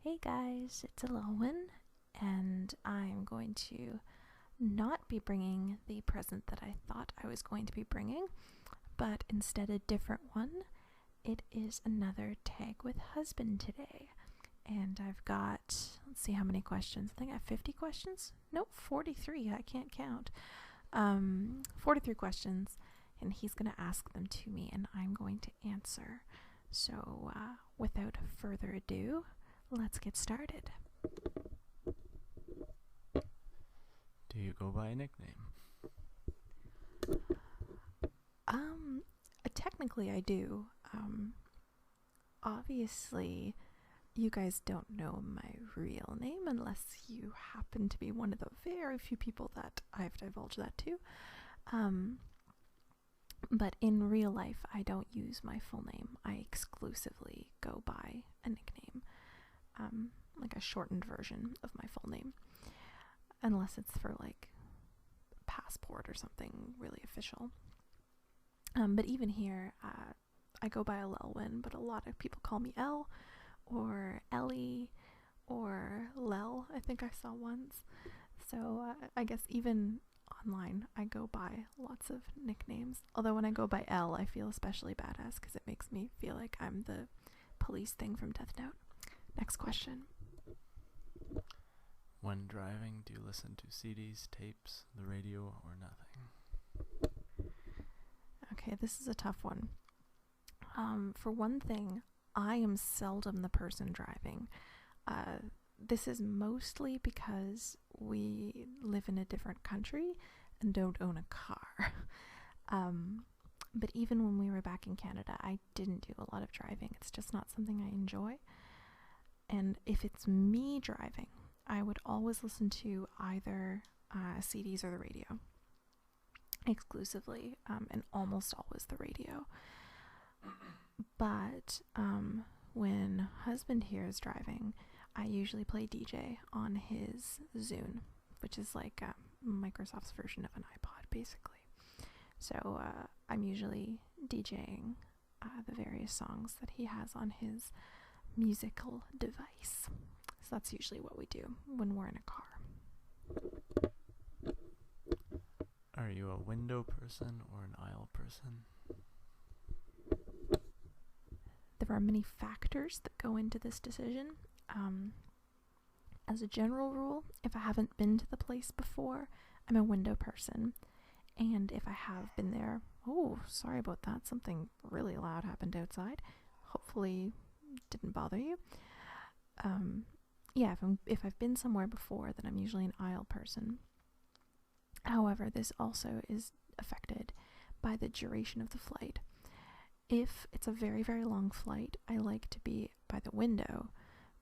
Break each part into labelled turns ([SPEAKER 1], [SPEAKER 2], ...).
[SPEAKER 1] Hey guys, it's Elelwyn, and I'm going to not be bringing the present that I thought I was going to be bringing, but instead a different one. It is another tag with husband today, and I've got, let's see how many questions. I think I have 50 questions? Nope, 43. I can't count. 43 questions, and he's going to ask them to me, and I'm going to answer. So, without further ado, let's get started.
[SPEAKER 2] Do you go by a nickname?
[SPEAKER 1] Technically I do. Obviously, you guys don't know my real name unless you happen to be one of the very few people that I've divulged that to. But in real life, I don't use my full name. I exclusively go by a nickname, like a shortened version of my full name, unless it's for like passport or something really official. But even here, I go by Elelwyn, but a lot of people call me El or Ellie or Lel, I think I saw once. So I guess even online, I go by lots of nicknames. Although when I go by El, I feel especially badass because it makes me feel like I'm the police thing from Death Note. Next question.
[SPEAKER 2] When driving, do you listen to CDs, tapes, the radio, or nothing?
[SPEAKER 1] Okay, this is a tough one. For one thing, I am seldom the person driving. This is mostly because we live in a different country and don't own a car. But even when we were back in Canada, I didn't do a lot of driving. It's just not something I enjoy. And if it's me driving, I would always listen to either CDs or the radio. Exclusively, and almost always the radio. But when husband here is driving, I usually play DJ on his Zune, which is like Microsoft's version of an iPod, basically. So I'm usually DJing the various songs that he has on his musical device. So that's usually what we do when we're in a car.
[SPEAKER 2] Are you a window person or an aisle person?
[SPEAKER 1] There are many factors that go into this decision. As a general rule, if I haven't been to the place before, I'm a window person. And if I have been there, oh, sorry about that, something really loud happened outside. Hopefully didn't bother you. Yeah, if I've been somewhere before, then I'm usually an aisle person. However, this also is affected by the duration of the flight. If it's a very, very long flight, I like to be by the window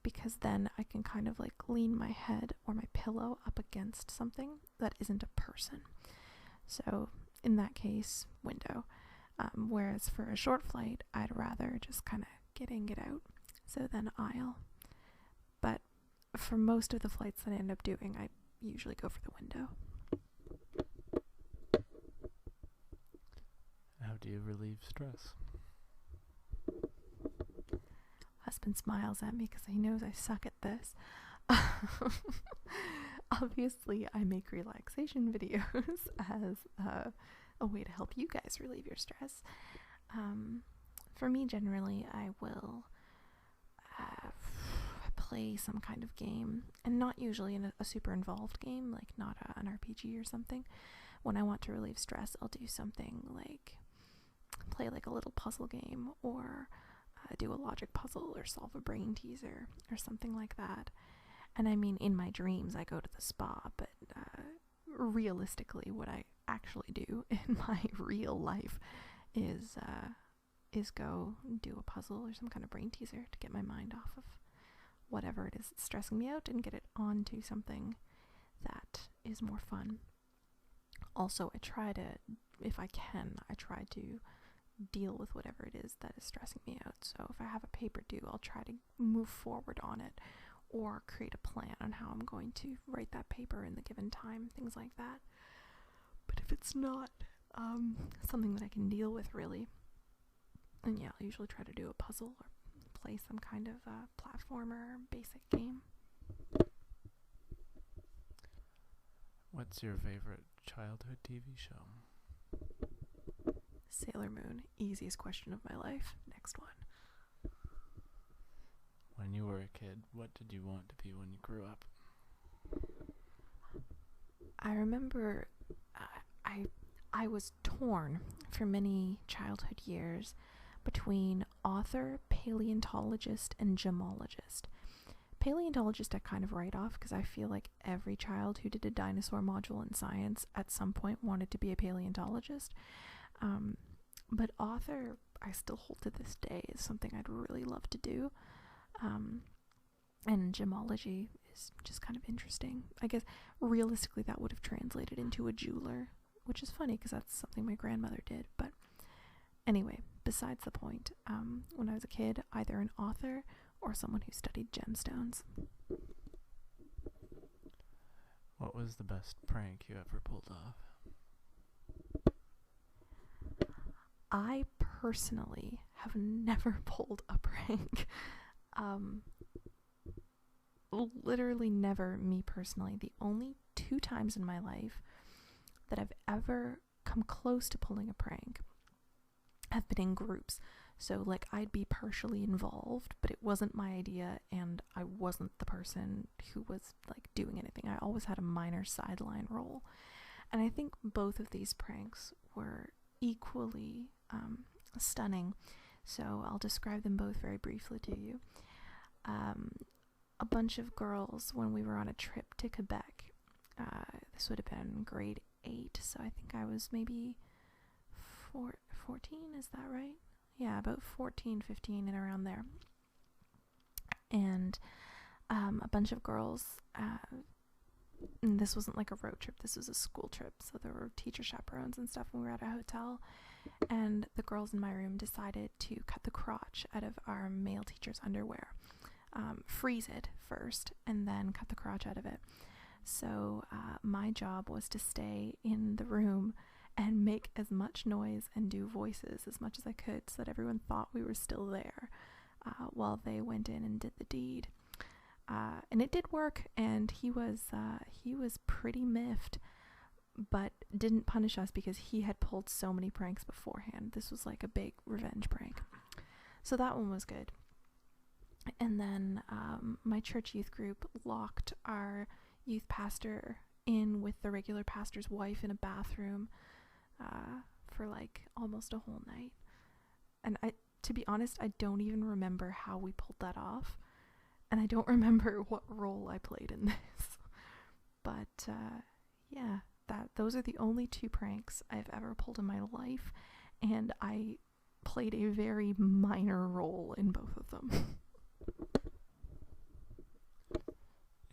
[SPEAKER 1] because then I can kind of like lean my head or my pillow up against something that isn't a person. So in that case, window. Whereas for a short flight, I'd rather just kind of get in, get out. So then aisle. But for most of the flights that I end up doing, I usually go for the window.
[SPEAKER 2] How do you relieve stress?
[SPEAKER 1] Husband smiles at me because he knows I suck at this. Obviously, I make relaxation videos as a way to help you guys relieve your stress. For me, generally, I will play some kind of game, and not usually in a super involved game, like not an RPG or something. When I want to relieve stress, I'll do something like play like a little puzzle game, or do a logic puzzle, or solve a brain teaser, or something like that. And I mean, in my dreams, I go to the spa, but realistically, what I actually do in my real life is go do a puzzle or some kind of brain teaser to get my mind off of whatever it is that's stressing me out and get it onto something that is more fun. Also, I try to, if I can, I try to deal with whatever it is that is stressing me out. So if I have a paper due, I'll try to move forward on it or create a plan on how I'm going to write that paper in the given time, things like that. But if it's not something that I can deal with really, then yeah, I'll usually try to do a puzzle or play some kind of platformer basic game.
[SPEAKER 2] What's your favorite childhood TV show?
[SPEAKER 1] Sailor Moon. Easiest question of my life. Next one.
[SPEAKER 2] When you were a kid, what did you want to be when you grew up?
[SPEAKER 1] I remember I was torn for many childhood years between author, paleontologist, and gemologist. Paleontologist I kind of write off because I feel like every child who did a dinosaur module in science at some point wanted to be a paleontologist. But author, I still hold to this day, is something I'd really love to do. And gemology is just kind of interesting. I guess realistically that would have translated into a jeweler, which is funny because that's something my grandmother did. But anyway, besides the point, when I was a kid, either an author or someone who studied gemstones.
[SPEAKER 2] What was the best prank you ever pulled off?
[SPEAKER 1] I personally have never pulled a prank. Literally never, me personally. The only 2 times in my life that I've ever come close to pulling a prank have been in groups. So like I'd be partially involved, but it wasn't my idea and I wasn't the person who was like doing anything. I always had a minor sideline role. And I think both of these pranks were equally stunning. So I'll describe them both very briefly to you. A bunch of girls, when we were on a trip to Quebec, this would have been grade 8, so I think I was maybe 14, is that right? Yeah, about 14, 15 and around there. And a bunch of girls, and this wasn't like a road trip, this was a school trip, so there were teacher chaperones and stuff, and we were at a hotel, and the girls in my room decided to cut the crotch out of our male teacher's underwear. Freeze it first and then cut the crotch out of it. So my job was to stay in the room and make as much noise and do voices as much as I could so that everyone thought we were still there while they went in and did the deed. And it did work, and he was pretty miffed, but didn't punish us because he had pulled so many pranks beforehand. This was like a big revenge prank. So that one was good. And then my church youth group locked our youth pastor in with the regular pastor's wife in a bathroom for like almost a whole night. And to be honest, I don't even remember how we pulled that off. And I don't remember what role I played in this. But yeah, those are the only 2 pranks I've ever pulled in my life. And I played a very minor role in both of them.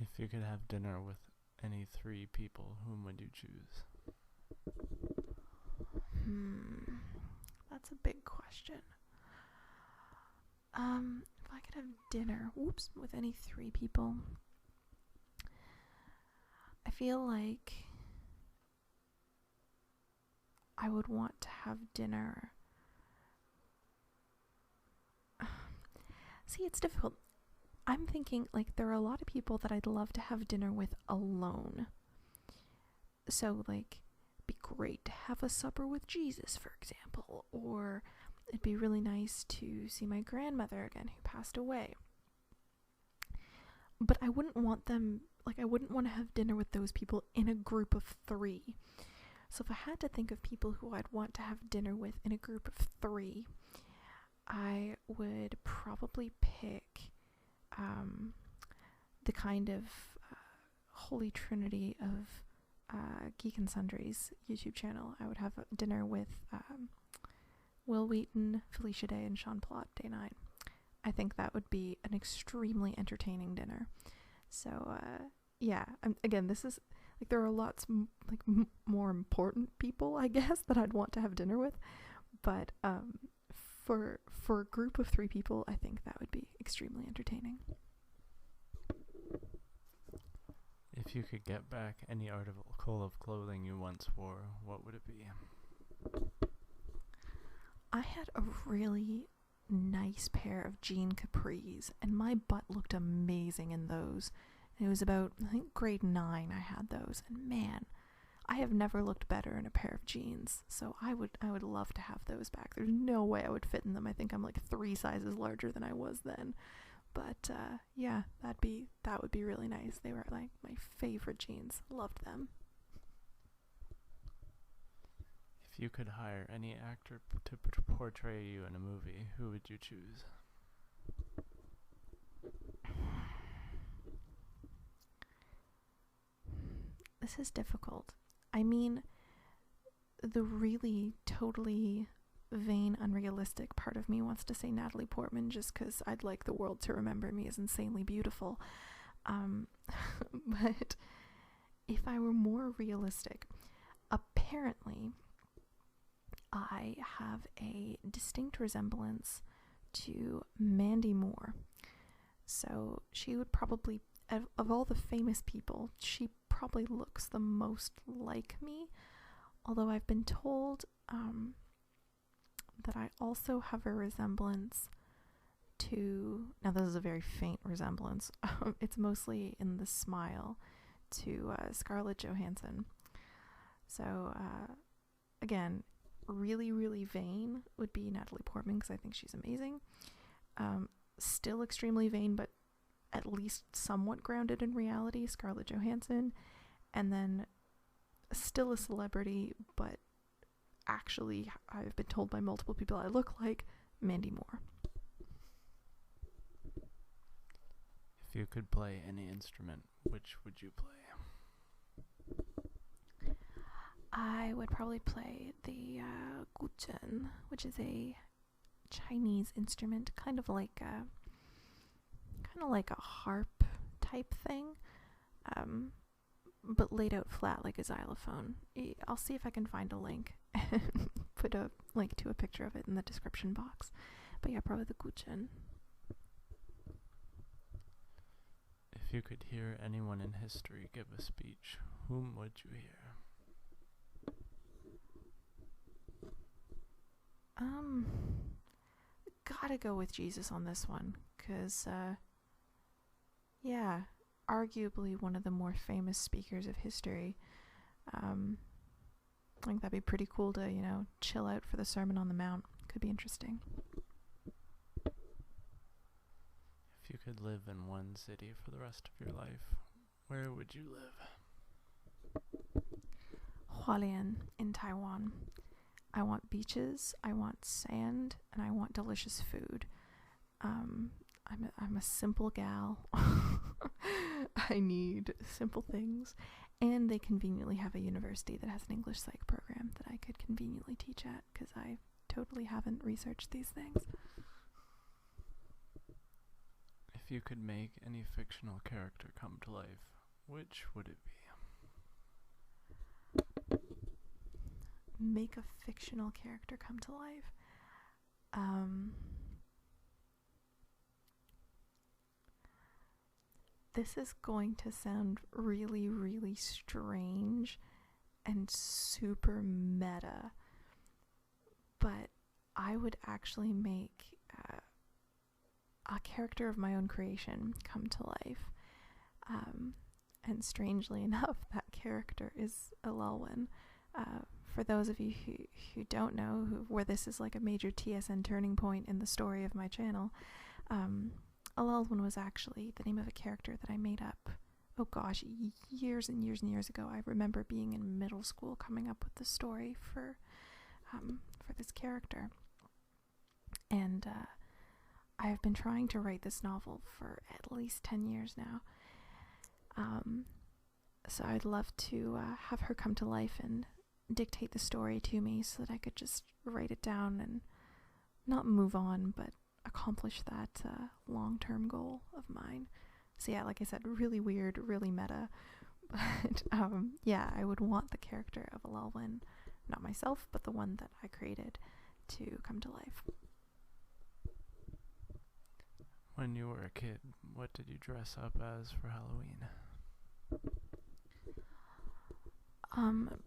[SPEAKER 2] If you could have dinner with any 3 people, whom would you choose?
[SPEAKER 1] That's a big question. If I could have dinner, with any 3 people, I feel like I would want to have dinner. See, it's difficult. I'm thinking like there are a lot of people that I'd love to have dinner with alone. So like, it'd be great to have a supper with Jesus, for example, or it'd be really nice to see my grandmother again who passed away. But I wouldn't want them, like I wouldn't want to have dinner with those people in a group of 3. So if I had to think of people who I'd want to have dinner with in a group of 3, I would probably pick the kind of holy trinity of Geek and Sundry's YouTube channel. I would have dinner with Will Wheaton, Felicia Day, and Sean Plott, Day 9. I think that would be an extremely entertaining dinner. So yeah, again, this is like there are lots more important people, I guess, that I'd want to have dinner with, but for a group of 3 people, I think that would be extremely entertaining.
[SPEAKER 2] If you could get back any article of clothing you once wore, what would it be?
[SPEAKER 1] I had a really nice pair of jean capris, and my butt looked amazing in those. And it was about, I think, grade 9 I had those, and man, I have never looked better in a pair of jeans, so I would love to have those back. There's no way I would fit in them. I think I'm like 3 sizes larger than I was then. But yeah, that would be really nice. They were like my favorite jeans. Loved them.
[SPEAKER 2] If you could hire any actor to portray you in a movie, who would you choose?
[SPEAKER 1] This is difficult. I mean, the really totally vain, unrealistic part of me wants to say Natalie Portman just because I'd like the world to remember me as insanely beautiful. But if I were more realistic, apparently I have a distinct resemblance to Mandy Moore. So she would probably, of all the famous people, she probably looks the most like me. Although I've been told that I also have a resemblance to, now this is a very faint resemblance, it's mostly in the smile, to Scarlett Johansson. So again, really, really vain would be Natalie Portman because I think she's amazing. Still extremely vain, but at least somewhat grounded in reality, Scarlett Johansson. And then still a celebrity, but actually I've been told by multiple people I look like Mandy Moore.
[SPEAKER 2] If you could play any instrument, which would you play?
[SPEAKER 1] I would probably play the guzheng, which is a Chinese instrument, kind of like a harp type thing, but laid out flat like a xylophone. I'll see if I can find a link and put a link to a picture of it in the description box. But yeah, probably the guzheng.
[SPEAKER 2] If you could hear anyone in history give a speech, whom would you hear?
[SPEAKER 1] Gotta go with Jesus on this one, because, yeah, arguably one of the more famous speakers of history. I think that'd be pretty cool to, chill out for the Sermon on the Mount. Could be interesting.
[SPEAKER 2] If you could live in one city for the rest of your life, where would you live?
[SPEAKER 1] Hualien in Taiwan. I want beaches, I want sand, and I want delicious food. I'm a simple gal. I need simple things. And they conveniently have a university that has an English psych program that I could conveniently teach at, because I totally haven't researched these things.
[SPEAKER 2] If you could make any fictional character come to life, which would it be?
[SPEAKER 1] Make a fictional character come to life. This is going to sound really, really strange and super meta, but I would actually make a character of my own creation come to life. And strangely enough, that character is Elelwyn. For those of you who don't know, where this is like a major TSN turning point in the story of my channel, Elelwyn was actually the name of a character that I made up, oh gosh, years and years and years ago. I remember being in middle school coming up with the story for this character. And I have been trying to write this novel for at least 10 years now. So I'd love to have her come to life and dictate the story to me so that I could just write it down and not move on, but accomplish that long-term goal of mine. So yeah, like I said, really weird, really meta, but yeah, I would want the character of Elelwyn, not myself, but the one that I created, to come to life.
[SPEAKER 2] When you were a kid, what did you dress up as for Halloween?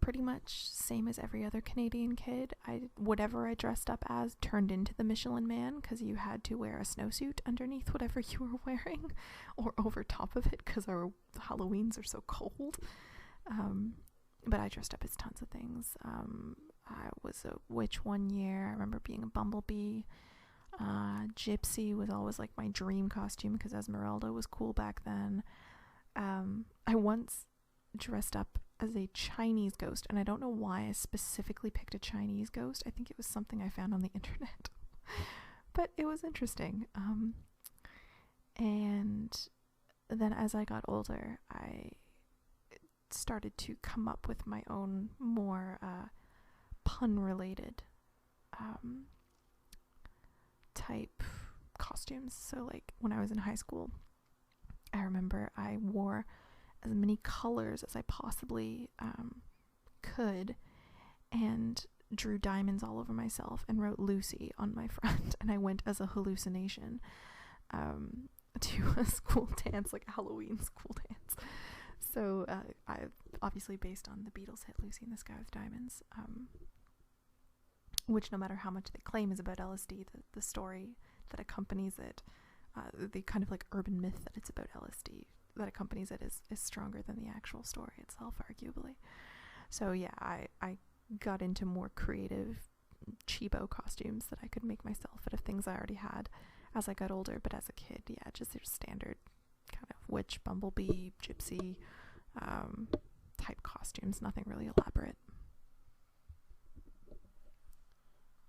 [SPEAKER 1] Pretty much same as every other Canadian kid. Whatever I dressed up as turned into the Michelin Man, because you had to wear a snowsuit underneath whatever you were wearing, or over top of it, because our Halloweens are so cold. But I dressed up as tons of things. I was a witch one year. I remember being a bumblebee. Gypsy was always like my dream costume, because Esmeralda was cool back then. I once dressed up as a Chinese ghost, and I don't know why I specifically picked a Chinese ghost. I think it was something I found on the internet. But it was interesting. And then as I got older, I started to come up with my own more pun-related type costumes. So like when I was in high school, I remember I wore as many colors as I possibly could, and drew diamonds all over myself and wrote Lucy on my front, and I went as a hallucination to a school dance, like a Halloween school dance. So I obviously based on the Beatles hit Lucy in the Sky with Diamonds, which no matter how much they claim is about LSD, the story that accompanies it, the kind of like urban myth that it's about LSD that accompanies it is stronger than the actual story itself, arguably. So yeah, I got into more creative cheapo costumes that I could make myself out of things I already had as I got older. But as a kid, yeah, just your standard kind of witch, bumblebee, gypsy type costumes, nothing really elaborate.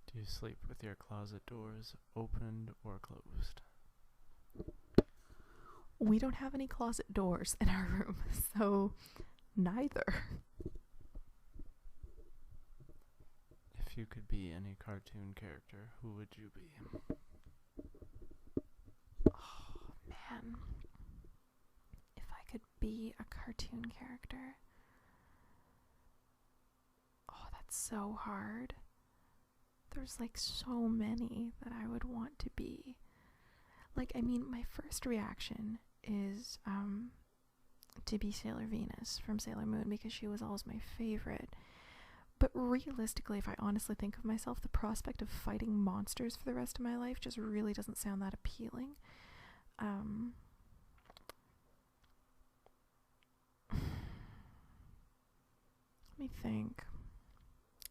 [SPEAKER 2] Do you sleep with your closet doors opened or closed?
[SPEAKER 1] We don't have any closet doors in our room, so neither.
[SPEAKER 2] If you could be any cartoon character, who would you be?
[SPEAKER 1] Oh, man. If I could be a cartoon character. Oh, that's so hard. There's like so many that I would want to be. Like, I mean, my first reaction is to be Sailor Venus from Sailor Moon, because she was always my favorite. But realistically, if I honestly think of myself, the prospect of fighting monsters for the rest of my life just really doesn't sound that appealing. Let me think.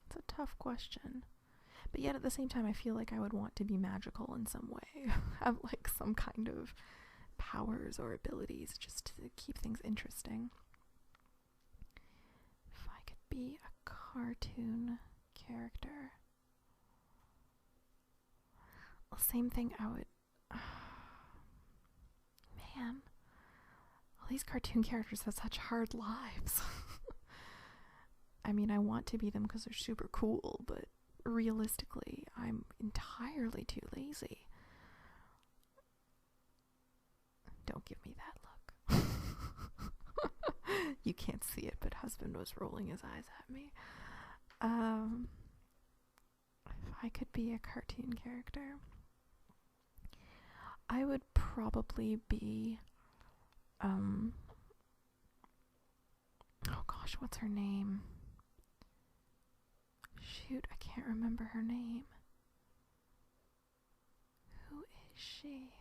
[SPEAKER 1] It's a tough question. But yet at the same time, I feel like I would want to be magical in some way. Have like some kind of powers or abilities just to keep things interesting. If I could be a cartoon character. Well, same thing I would... Man. All these cartoon characters have such hard lives. I mean, I want to be them because they're super cool, but realistically, I'm entirely too lazy. Don't give me that look. You can't see it, but husband was rolling his eyes at me. If I could be a cartoon character, I would probably be oh gosh, what's her name? Shoot, I can't remember her name. Who is she?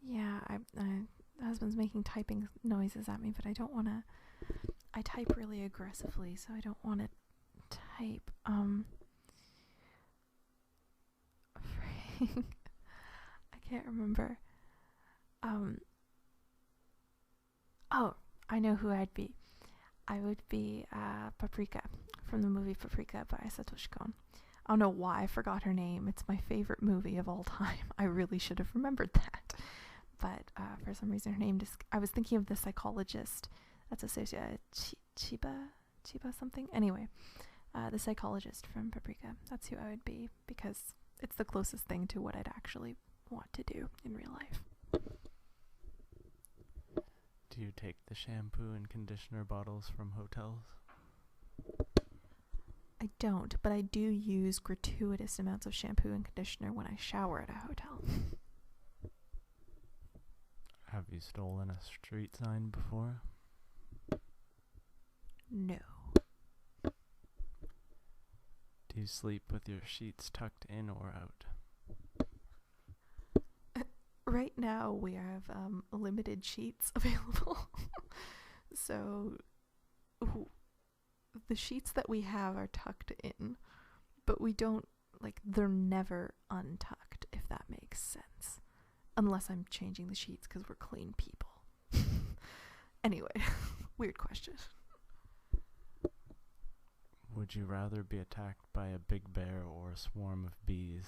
[SPEAKER 1] Yeah, husband's making typing noises at me, but I don't want to. I type really aggressively, so I don't want to type. I can't remember. Oh, I know who I'd be. I would be Paprika from the movie Paprika by Satoshi Kon. I don't know why I forgot her name. It's my favorite movie of all time. I really should have remembered that. But for some reason her name just... I was thinking of the psychologist that's associated... Chiba something? Anyway, the psychologist from Paprika. That's who I would be, because it's the closest thing to what I'd actually want to do in real life.
[SPEAKER 2] Do you take the shampoo and conditioner bottles from hotels?
[SPEAKER 1] I don't, but I do use gratuitous amounts of shampoo and conditioner when I shower at a hotel.
[SPEAKER 2] Have you stolen a street sign before?
[SPEAKER 1] No.
[SPEAKER 2] Do you sleep with your sheets tucked in or out?
[SPEAKER 1] Right now, we have limited sheets available. So, the sheets that we have are tucked in, but we don't, like, they're never untucked, if that makes sense. Unless I'm changing the sheets because we're clean people. Anyway, weird question.
[SPEAKER 2] Would you rather be attacked by a big bear or a swarm of bees?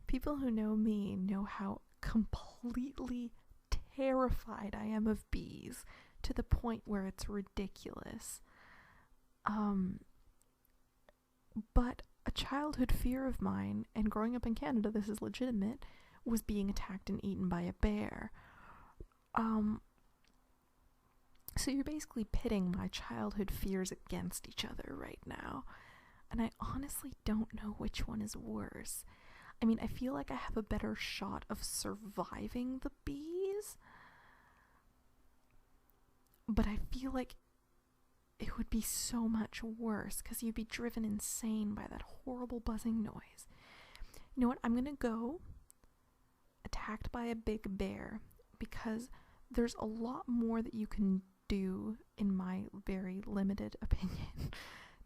[SPEAKER 1] People who know me know how completely terrified I am of bees to the point where it's ridiculous. But a childhood fear of mine, and growing up in Canada, this is legitimate, was being attacked and eaten by a bear. So you're basically pitting my childhood fears against each other right now. And I honestly don't know which one is worse. I mean, I feel like I have a better shot of surviving the bees. But I feel like it would be so much worse because you'd be driven insane by that horrible buzzing noise. You know what? I'm going to go attacked by a big bear because there's a lot more that you can do, in my very limited opinion,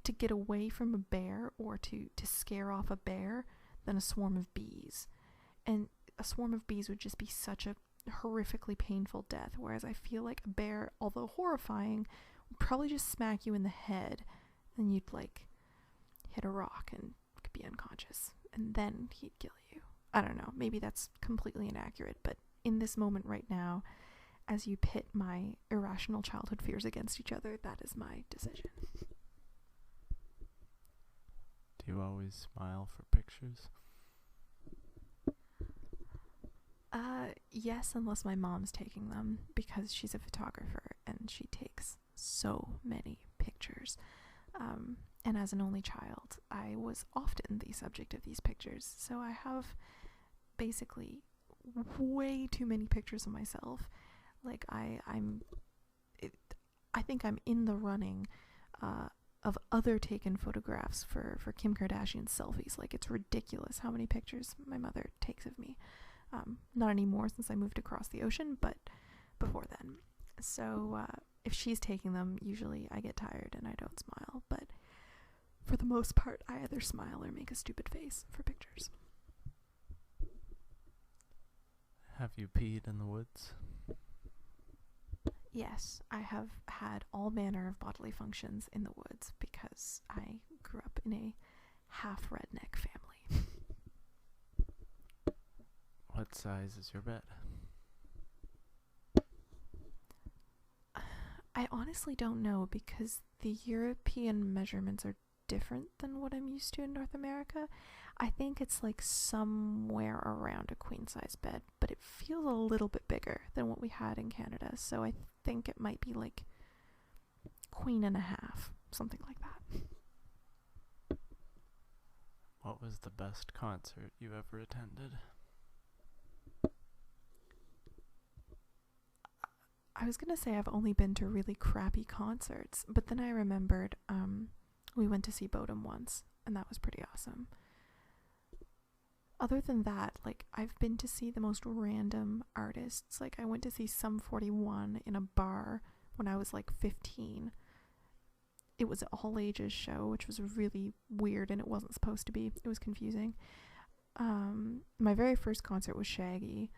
[SPEAKER 1] to get away from a bear or to scare off a bear than a swarm of bees. And a swarm of bees would just be such a horrifically painful death, whereas I feel like a bear, although horrifying, would probably just smack you in the head and you'd like hit a rock and could be unconscious and then he'd kill you. I don't know, maybe that's completely inaccurate, but in this moment right now, as you pit my irrational childhood fears against each other, that is my decision.
[SPEAKER 2] Do you always smile for pictures?
[SPEAKER 1] Yes, unless my mom's taking them, because she's a photographer and she takes so many pictures. And as an only child, I was often the subject of these pictures, so I have basically way too many pictures of myself. Like, I think I'm in the running of other taken photographs for Kim Kardashian's selfies. Like, it's ridiculous how many pictures my mother takes of me. Not anymore since I moved across the ocean, but before then. So if she's taking them, usually I get tired and I don't smile. But for the most part, I either smile or make a stupid face for pictures.
[SPEAKER 2] Have you peed in the woods?
[SPEAKER 1] Yes, I have had all manner of bodily functions in the woods because I grew up in a half redneck family.
[SPEAKER 2] What size is your bed?
[SPEAKER 1] I honestly don't know because the European measurements are different than what I'm used to in North America. I think it's like somewhere around a queen size bed, but it feels a little bit bigger than what we had in Canada, so I think it might be like queen and a half, something like that.
[SPEAKER 2] What was the best concert you ever attended?
[SPEAKER 1] I was gonna say I've only been to really crappy concerts, but then I remembered we went to see Bodom once, and that was pretty awesome. Other than that, like, I've been to see the most random artists. Like, I went to see Sum 41 in a bar when I was like 15. It was an all ages show, which was really weird, and it wasn't supposed to be. It was confusing. My very first concert was Shaggy.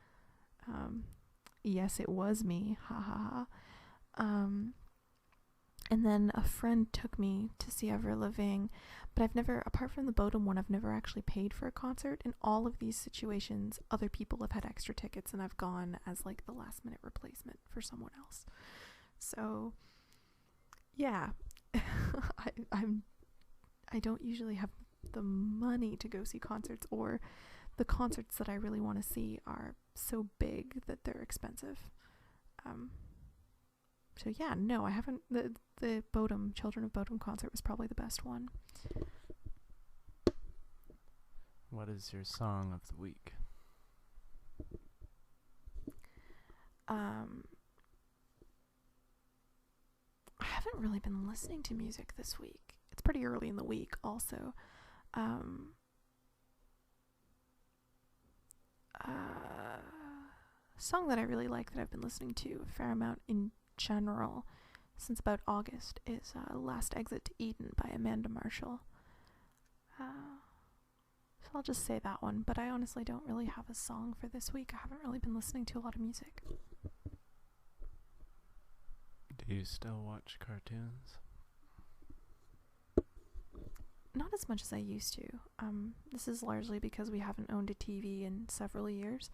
[SPEAKER 1] Yes, it was me. Ha ha ha. And then a friend took me to see Avril Lavigne, but I've never, apart from the Bodom one, I've never actually paid for a concert. In all of these situations, other people have had extra tickets, and I've gone as like the last minute replacement for someone else. So, yeah, I don't usually have the money to go see concerts, or the concerts that I really want to see are so big that they're expensive. So yeah, no, I haven't. The Bodom, Children of Bodom concert was probably the best one.
[SPEAKER 2] What is your song of the week?
[SPEAKER 1] really been listening to music this week. It's pretty early in the week also. Song that I really like that I've been listening to a fair amount in general since about August is Last Exit to Eden by Amanda Marshall. So I'll just say that one, but I honestly don't really have a song for this week. I haven't really been listening to a lot of music.
[SPEAKER 2] Do you still watch cartoons?
[SPEAKER 1] Not as much as I used to. This is largely because we haven't owned a TV in several years.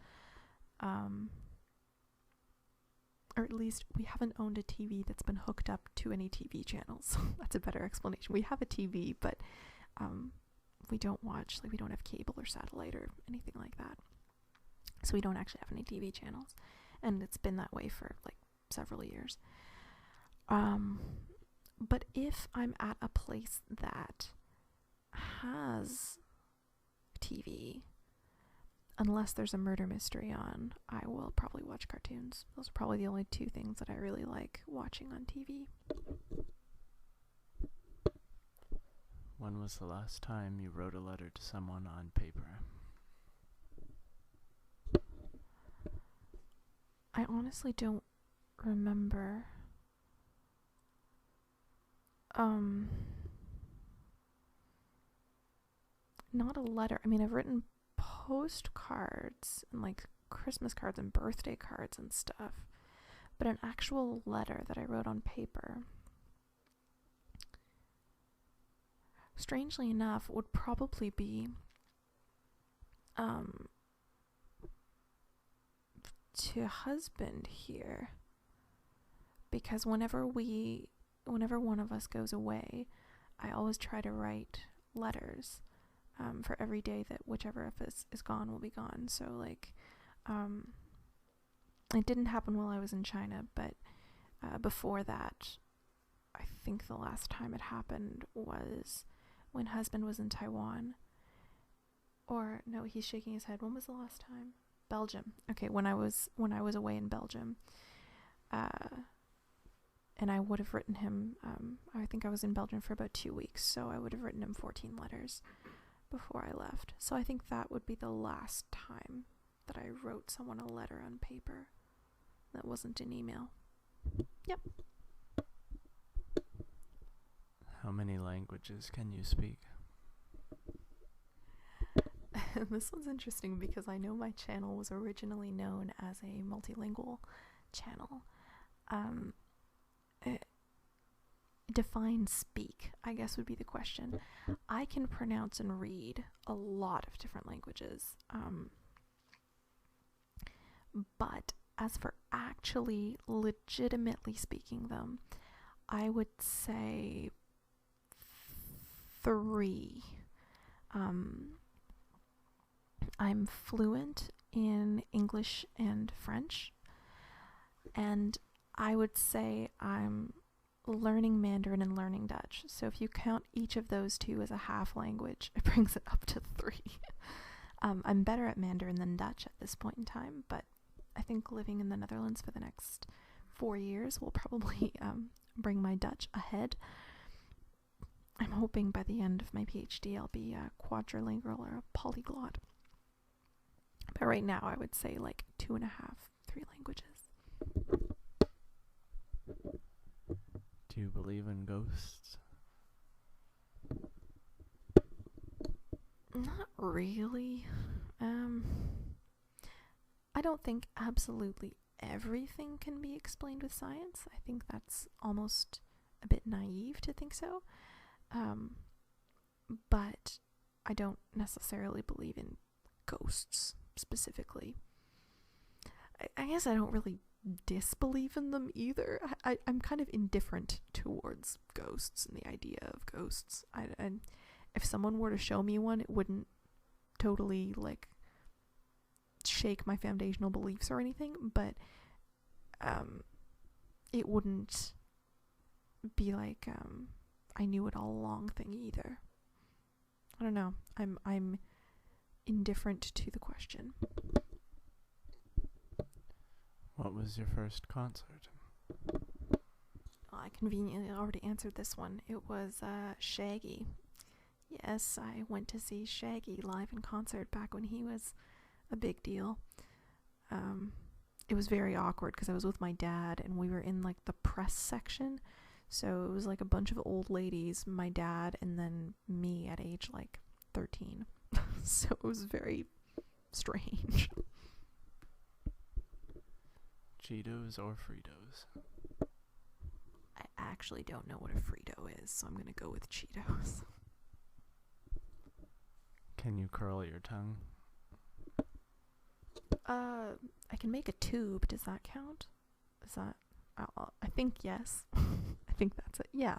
[SPEAKER 1] Or at least we haven't owned a TV that's been hooked up to any TV channels. That's a better explanation. We have a TV, but we don't watch, like we don't have cable or satellite or anything like that. So we don't actually have any TV channels. And it's been that way for like several years. But if I'm at a place that has TV, unless there's a murder mystery on, I will probably watch cartoons. Those are probably the only two things that I really like watching on TV.
[SPEAKER 2] When was the last time you wrote a letter to someone on paper?
[SPEAKER 1] I honestly don't remember. Not a letter. I mean, I've written postcards and like Christmas cards and birthday cards and stuff, but an actual letter that I wrote on paper, strangely enough, would probably be to a husband here, because whenever one of us goes away, I always try to write letters for every day that whichever of us is gone will be gone. So like it didn't happen while I was in China, but before that, I think the last time it happened was when husband was in Taiwan. Or no, he's shaking his head. When was the last time? Belgium. Okay, when I was away in Belgium. And I would have written him, I think I was in Belgium for about 2 weeks, so I would have written him 14 letters before I left. So I think that would be the last time that I wrote someone a letter on paper that wasn't an email. Yep.
[SPEAKER 2] How many languages can you speak?
[SPEAKER 1] This one's interesting because I know my channel was originally known as a multilingual channel. Define speak, I guess would be the question. I can pronounce and read a lot of different languages. But as for actually legitimately speaking them, I would say 3. I'm fluent in English and French, and I would say I'm learning Mandarin and learning Dutch. So if you count each of those two as a half language, it brings it up to 3. I'm better at Mandarin than Dutch at this point in time, but I think living in the Netherlands for the next 4 years will probably bring my Dutch ahead. I'm hoping by the end of my PhD I'll be a quadrilingual or a polyglot. But right now I would say like 2.5, 3 languages.
[SPEAKER 2] Do you believe in ghosts?
[SPEAKER 1] Not really. I don't think absolutely everything can be explained with science. I think that's almost a bit naive to think so. But I don't necessarily believe in ghosts specifically. I guess I don't really disbelieve in them either. I'm kind of indifferent towards ghosts and the idea of ghosts. If someone were to show me one, it wouldn't totally like shake my foundational beliefs or anything, but it wouldn't be like I knew it all along thing either. I don't know. I'm indifferent to the question.
[SPEAKER 2] What was your first concert?
[SPEAKER 1] I conveniently already answered this one. It was Shaggy. Yes, I went to see Shaggy live in concert back when he was a big deal. It was very awkward because I was with my dad and we were in like the press section. So it was like a bunch of old ladies, my dad, and then me at age like 13. So it was very strange.
[SPEAKER 2] Cheetos or Fritos?
[SPEAKER 1] I actually don't know what a Frito is, so I'm gonna go with Cheetos.
[SPEAKER 2] Can you curl your tongue?
[SPEAKER 1] I can make a tube. Does that count? Is that? I think yes. I think that's it. Yeah,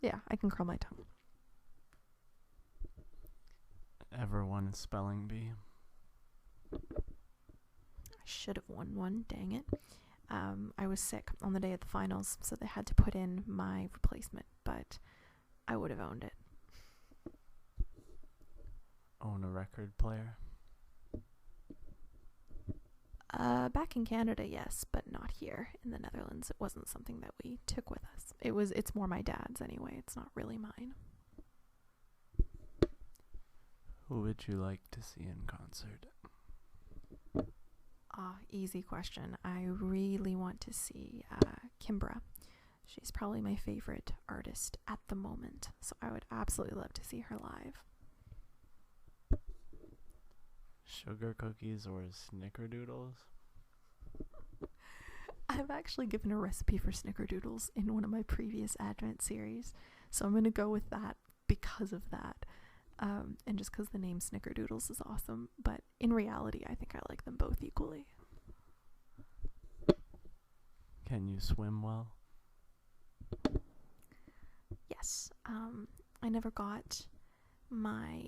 [SPEAKER 1] I can curl my tongue.
[SPEAKER 2] Ever won a spelling bee?
[SPEAKER 1] I should have won one. Dang it. I was sick on the day of the finals, so they had to put in my replacement, but I would have owned it.
[SPEAKER 2] Own a record player?
[SPEAKER 1] Back in Canada, yes, but not here in the Netherlands. It wasn't something that we took with us. It's more my dad's anyway. It's not really mine.
[SPEAKER 2] Who would you like to see in concert?
[SPEAKER 1] Easy question. I really want to see Kimbra. She's probably my favorite artist at the moment, so I would absolutely love to see her live.
[SPEAKER 2] Sugar cookies or snickerdoodles?
[SPEAKER 1] I've actually given a recipe for snickerdoodles in one of my previous Advent series, so I'm going to go with that because of that. And just because the name Snickerdoodles is awesome, but in reality, I think I like them both equally.
[SPEAKER 2] Can you swim well?
[SPEAKER 1] Yes. I never got my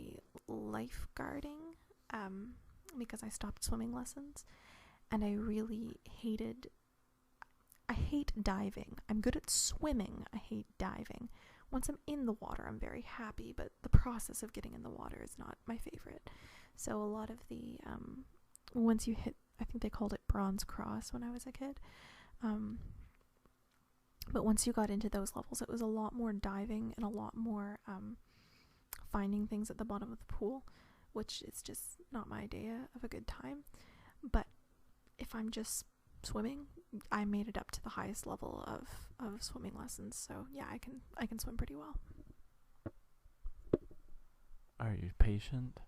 [SPEAKER 1] lifeguarding because I stopped swimming lessons, and I hate diving. I'm good at swimming. I hate diving. Once I'm in the water, I'm very happy, but the process of getting in the water is not my favorite. So a lot of the, once you hit, I think they called it Bronze Cross when I was a kid. But once you got into those levels, it was a lot more diving and a lot more finding things at the bottom of the pool, which is just not my idea of a good time. But if I'm just swimming, I made it up to the highest level of swimming lessons, so yeah, I can swim pretty well.
[SPEAKER 2] Are you patient?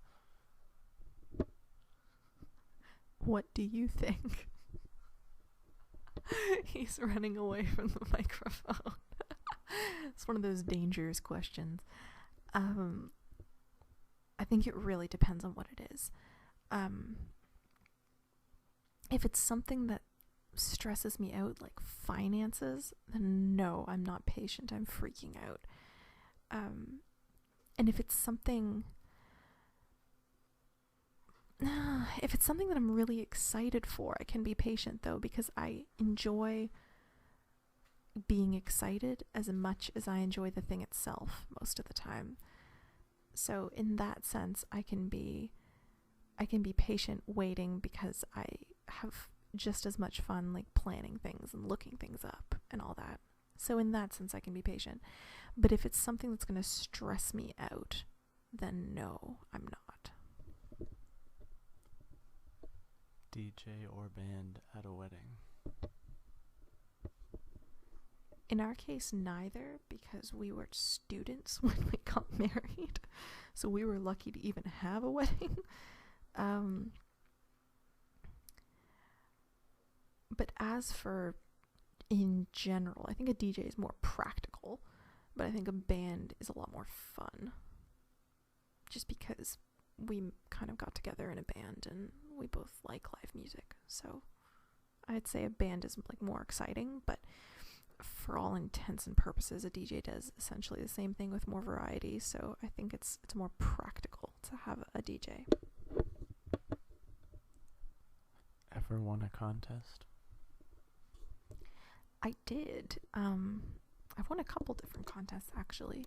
[SPEAKER 1] What do you think? He's running away from the microphone. It's one of those dangerous questions. I think it really depends on what it is. If it's something that stresses me out, like finances, then no, I'm not patient. I'm freaking out. And if it's something that I'm really excited for, I can be patient though, because I enjoy being excited as much as I enjoy the thing itself most of the time. So in that sense, I can be patient waiting because I have just as much fun like planning things and looking things up and all that. So in that sense, I can be patient. But if it's something that's going to stress me out, then no, I'm not.
[SPEAKER 2] DJ or band at a wedding?
[SPEAKER 1] In our case, neither, because we were students when we got married. So we were lucky to even have a wedding. But as for in general, I think a DJ is more practical, but I think a band is a lot more fun. Just because we kind of got together in a band and we both like live music. So I'd say a band is like more exciting, but for all intents and purposes, a DJ does essentially the same thing with more variety. So I think it's more practical to have a DJ.
[SPEAKER 2] Ever won a contest?
[SPEAKER 1] I did. I've won a couple different contests actually.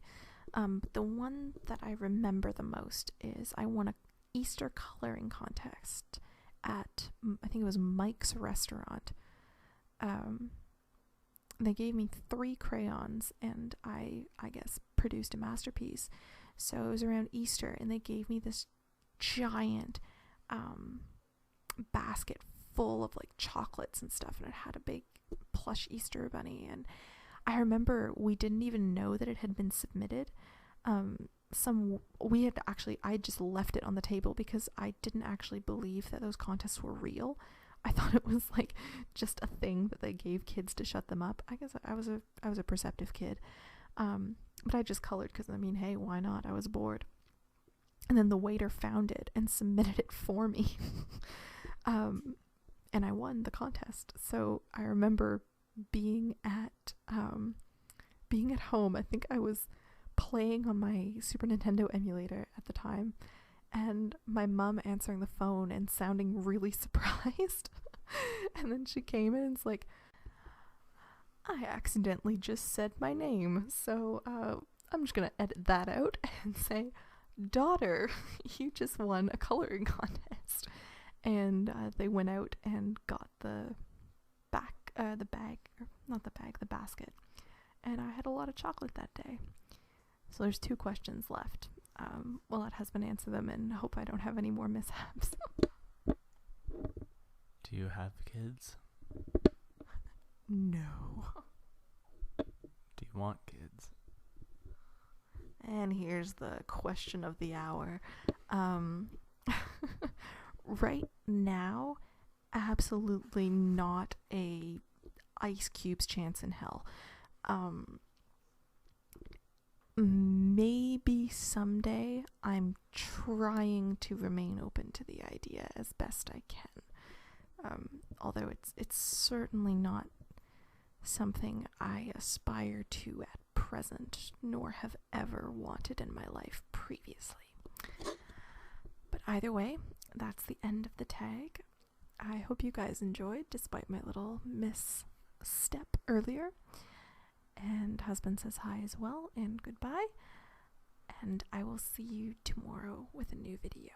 [SPEAKER 1] But the one that I remember the most is I won a Easter coloring contest at, I think it was Mike's restaurant. they gave me 3 crayons, and I guess produced a masterpiece. So it was around Easter, and they gave me this giant basket full of like chocolates and stuff, and it had a big plush Easter bunny. And I remember we didn't even know that it had been submitted. I just left it on the table because I didn't actually believe that those contests were real. I thought it was like just a thing that they gave kids to shut them up. I guess I was a perceptive kid. But I just colored because, I mean, hey, why not? I was bored. And then the waiter found it and submitted it for me. And I won the contest. So I remember being at home. I think I was playing on my Super Nintendo emulator at the time, and my mom answering the phone and sounding really surprised. And then she came in and was like, I accidentally just said my name, so I'm just gonna edit that out and say, daughter, you just won a coloring contest. And they went out and got the basket. And I had a lot of chocolate that day. So there's 2 questions left. We'll let husband answer them and hope I don't have any more mishaps.
[SPEAKER 2] Do you have kids?
[SPEAKER 1] No.
[SPEAKER 2] Do you want kids?
[SPEAKER 1] And here's the question of the hour. Right now, absolutely not a Ice Cube's chance in hell. Maybe someday. I'm trying to remain open to the idea as best I can. Although it's certainly not something I aspire to at present, nor have ever wanted in my life previously. But either way, that's the end of the tag. I hope you guys enjoyed, despite my little misstep earlier. And husband says hi as well, and goodbye. And I will see you tomorrow with a new video.